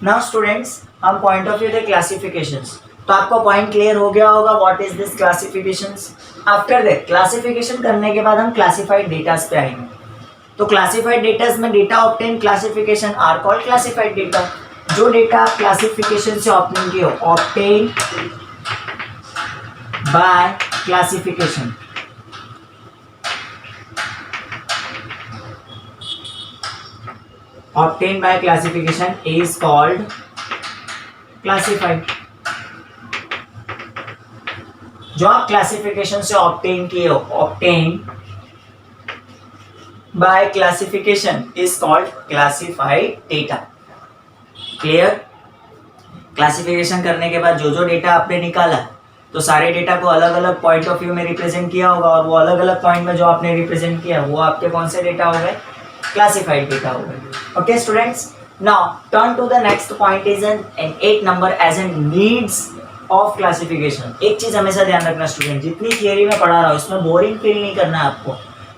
Now students, हम point of view थे classifications. तो आपको पॉइंट क्लियर हो गया होगा what is this classifications. After that classification करने के बाद हम क्लासिफाइड डेटास पे आएंगे। तो क्लासिफाइड डेटास में data obtain classification are called classified data. जो डेटा आप क्लासिफिकेशन से ऑब्टेन किए हो, obtain by classification, obtained by classification is called classified। जो आप क्लासिफिकेशन से ऑब्टेन किए हो, obtain by classification is called classified data. Clear? Classification करने के बाद जो जो डेटा आपने निकाला, तो सारे डेटा को अलग अलग पॉइंट ऑफ व्यू में रिप्रेजेंट किया होगा, और वो अलग अलग पॉइंट में जो आपने रिप्रेजेंट किया वो आपके कौन से डेटा हो गए? क्लासिफाइड डेटा हो गए। Okay students, now turn to the next point is an 8 number as in needs of classification। एक चीज हमेशा ध्यान रखना स्टूडेंट, जितनी थियरी में पढ़ा रहा हूँ इसमें बोरिंग फील नहीं करना है आपको,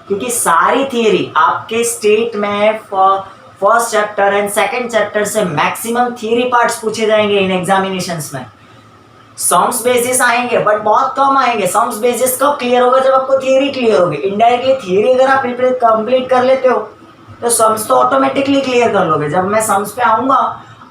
क्योंकि सारी थियरी आपके स्टेट में first chapter and second chapter से मैक्सिमम थियरी पार्ट्स पूछे जाएंगे इन एग्जामिनेशंस में। सम्स बेसिस आएंगे बट बहुत कम आएंगे। सम्स बेसिस कब क्लियर होगा? जब आपको थियरी क्लियर होगी। इनडायरेक्टली थियरी अगर आप कंप्लीट कर लेते हो तो सम्स तो ऑटोमेटिकली क्लियर कर लोगे। जब मैं सम्स पे आऊंगा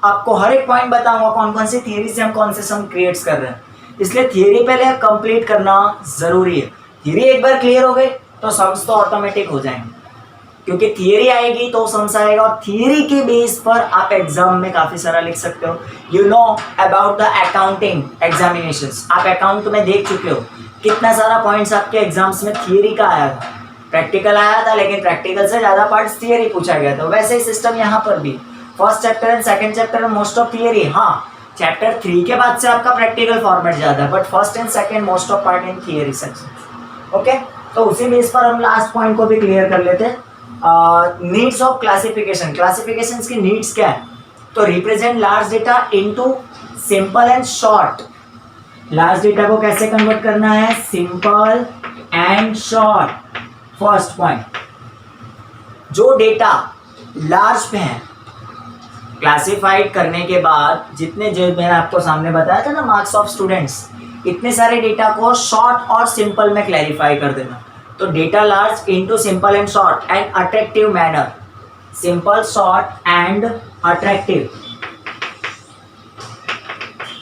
आपको हर एक पॉइंट बताऊंगा कौन कौन सी थियरी से हम कौन से सम क्रिएट्स कर रहे हैं। इसलिए थियरी पहले कंप्लीट करना जरूरी है। थियरी एक बार क्लियर हो गई तो सम्स तो ऑटोमेटिक हो जाएंगे, क्योंकि थियरी आएगी तो सम्स आएगा, और थियरी के बेस पर आप एग्जाम में काफी सारा लिख सकते हो। You know about the accounting examinations, आप अकाउंट में देख चुके हो कितना सारा पॉइंट्स आपके एग्जाम्स में थियरी का आया था। प्रैक्टिकल आया था लेकिन प्रैक्टिकल से ज्यादा पार्ट्स थियरी पूछा गया था। वैसे ही सिस्टम यहाँ पर भी, first chapter and second chapter में मोस्ट ऑफ थियरी। हाँ, चैप्टर 3 के बाद से आपका प्रैक्टिकल फॉर्मेट ज्यादा है, but first and second most of part in theory section. Okay, तो उसी बेस पर हम लास्ट पॉइंट को भी क्लियर कर लेते हैं। Needs of classification. क्लासिफिकेशन की नीड्स क्या है? तो represent large data into simple and short. Large data को कैसे कन्वर्ट करना है? Simple and short. First point, जो डेटा लार्ज पे है, क्लासिफाइड करने के बाद जितने, जो मैंने आपको सामने बताया था ना मार्क्स ऑफ स्टूडेंट्स, इतने सारे डेटा को शॉर्ट और सिंपल में क्लैरिफाई कर देना। तो data large into simple and short and attractive manner. Simple, short and attractive,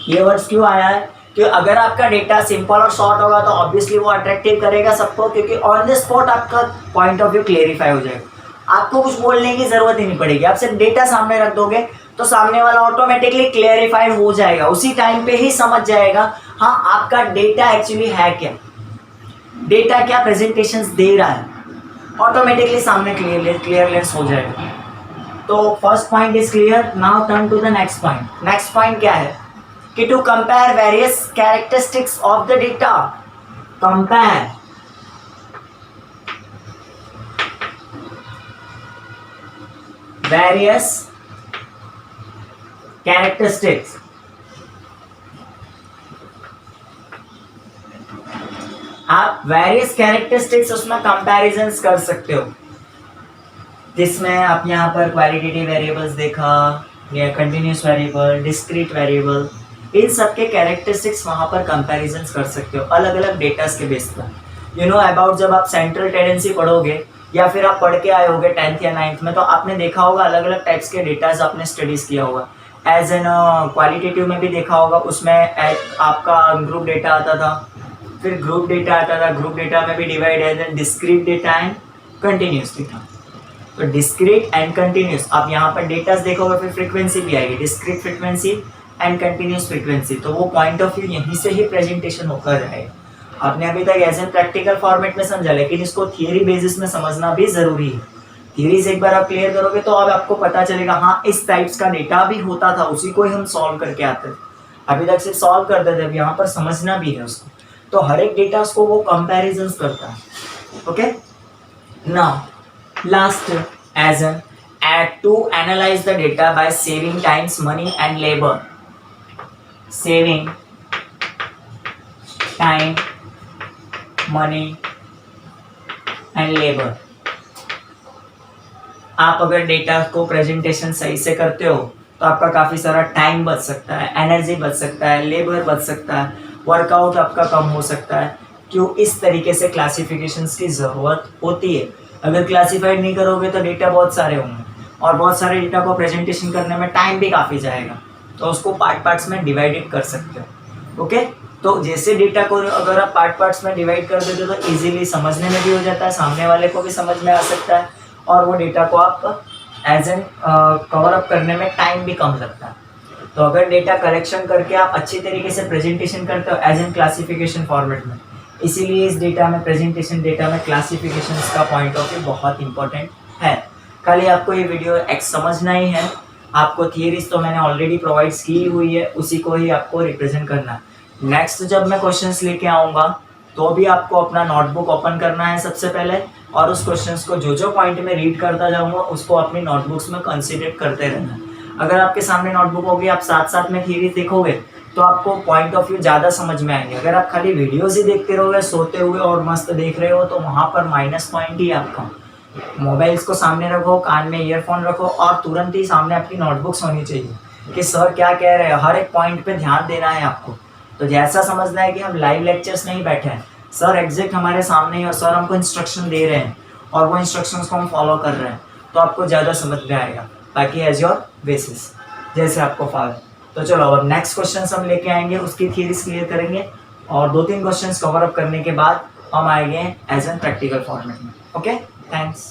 ये वर्ड्स क्यों आया है? कि अगर आपका डेटा सिंपल और शॉर्ट होगा तो ऑब्वियसली वो अट्रैक्टिव करेगा सबको, क्योंकि ऑन द स्पॉट आपका पॉइंट ऑफ व्यू क्लेरिफाई हो जाएगा। आपको कुछ बोलने की जरूरत ही नहीं पड़ेगी, आप सिर्फ डेटा सामने रख दोगे तो सामने वाला ऑटोमेटिकली क्लेरिफाइड हो जाएगा, उसी टाइम पे ही समझ जाएगा हाँ आपका डेटा एक्चुअली है क्या, डेटा क्या प्रेजेंटेशंस दे रहा है, ऑटोमेटिकली सामने क्लियरनेस हो जाएगा। तो first point is clear. Now turn to the next point. Next point क्या है? कि to compare various characteristics of the data, compare various characteristics आप वेरियस कैरेक्टरिस्टिक्स उसमें कंपैरिजंस कर सकते हो, जिसमें आप यहाँ पर क्वालिटेटिव वेरिएबल्स देखा या कंटिन्यूस वेरिएबल, डिस्क्रीट वेरिएबल, इन सब के कैरेक्टरिस्टिक्स वहाँ पर कंपैरिजंस कर सकते हो अलग अलग डेटास के बेस पर। यू नो अबाउट, जब आप सेंट्रल टेंडेंसी पढ़ोगे या फिर आप पढ़ के आए होगे 10th या 9th में, तो आपने देखा होगा अलग अलग टाइप्स के डेटाज आपने स्टडीज किया होगा। एज एन क्वालिटेटिव में भी देखा होगा, उसमें आपका ग्रुप डेटा आता था, फिर ग्रुप डेटा आता था। ग्रुप डेटा में भी डिवाइड है discrete data and continuous data. तो डिस्क्रीट एंड कंटिन्यूस, आप यहाँ पर डेटास देखोगे, फिर फ्रीक्वेंसी भी आएगी, discrete frequency and continuous frequency. तो वो पॉइंट ऑफ व्यू यहीं से ही प्रेजेंटेशन होकर जाएगा। आपने अभी तक एज एन प्रैक्टिकल फॉर्मेट में समझा, लेकिन इसको थियरी बेसिस में समझना भी जरूरी है। थियरी से एक बार आप क्लियर करोगे तो अब आपको पता चलेगा हाँ इस टाइप्स का डेटा भी होता था, उसी को ही हम सॉल्व करके आते थे। अभी तक सिर्फ सॉल्व करते थे, अब यहाँ पर समझना भी है उसको। तो हर एक डेटा को वो कंपैरिजन करता है। Okay, now last as an to analyze the data by saving times, money and labor. Saving time, money and labor. आप अगर डेटा को प्रेजेंटेशन सही से करते हो तो आपका काफ़ी सारा टाइम बच सकता है, एनर्जी बच सकता है, लेबर बच सकता है, वर्कआउट आपका कम हो सकता है। क्यों? इस तरीके से क्लासिफिकेशंस की ज़रूरत होती है। अगर क्लासीफाइड नहीं करोगे तो डेटा बहुत सारे होंगे और बहुत सारे डेटा को प्रेजेंटेशन करने में टाइम भी काफ़ी जाएगा, तो उसको पार्ट्स में डिवाइडेड कर सकते हो। ओके, तो जैसे डेटा को अगर आप पार्ट्स में डिवाइड कर देते हो तो इजीली समझने में भी हो जाता है, सामने वाले को भी समझ में आ सकता है और वो डेटा को आप एज एन कवर अप करने में टाइम भी कम लगता है। तो अगर डेटा कलेक्शन करके आप अच्छी तरीके से प्रेजेंटेशन करते हो एज एन क्लासिफिकेशन फॉर्मेट में, इसीलिए इस डेटा में प्रेजेंटेशन डेटा में क्लासिफिकेशन का पॉइंट ऑफ व्यू बहुत इंपॉर्टेंट है। खाली आपको ये वीडियो एक समझना ही है, आपको थियरीज तो मैंने ऑलरेडी प्रोवाइड की हुई है, उसी को ही आपको रिप्रेजेंट करना है। नेक्स्ट जब मैं क्वेश्चंस लेके आऊँगा तो भी आपको अपना नोटबुक ओपन करना है सबसे पहले, और उस क्वेश्चंस को जो पॉइंट में रीड करता जाऊँगा उसको अपनी नोटबुक्स में कंसिडर करते रहना। अगर आपके सामने नोटबुक होगी, आप साथ साथ में थियरी देखोगे तो आपको पॉइंट ऑफ व्यू ज़्यादा समझ में आएंगे। अगर आप खाली वीडियोज़ ही देखते रहोगे सोते हुए और मस्त देख रहे हो तो वहाँ पर माइनस पॉइंट ही आपका। मोबाइल्स को सामने रखो, कान में ईयरफोन रखो और तुरंत ही सामने आपकी नोटबुक्स होनी चाहिए कि सर क्या कह रहे हैं, हर एक पॉइंट पे ध्यान देना है आपको। तो जैसा समझना है कि हम लाइव लेक्चर्स नहीं बैठे हैं, सर एग्जैक्ट हमारे सामने ही और सर हमको इंस्ट्रक्शन दे रहे हैं और वो इंस्ट्रक्शंस को हम फॉलो कर रहे हैं, तो आपको ज़्यादा समझ में आएगा। बाकी एज योर बेसिस जैसे आपको फॉलो। तो चलो अब नेक्स्ट क्वेश्चन हम लेके आएंगे, उसकी थ्योरीज क्लियर करेंगे और 2-3 क्वेश्चंस कवर अप करने के बाद हम आएंगे एज एन प्रैक्टिकल फॉर्मेट में। Okay, thanks.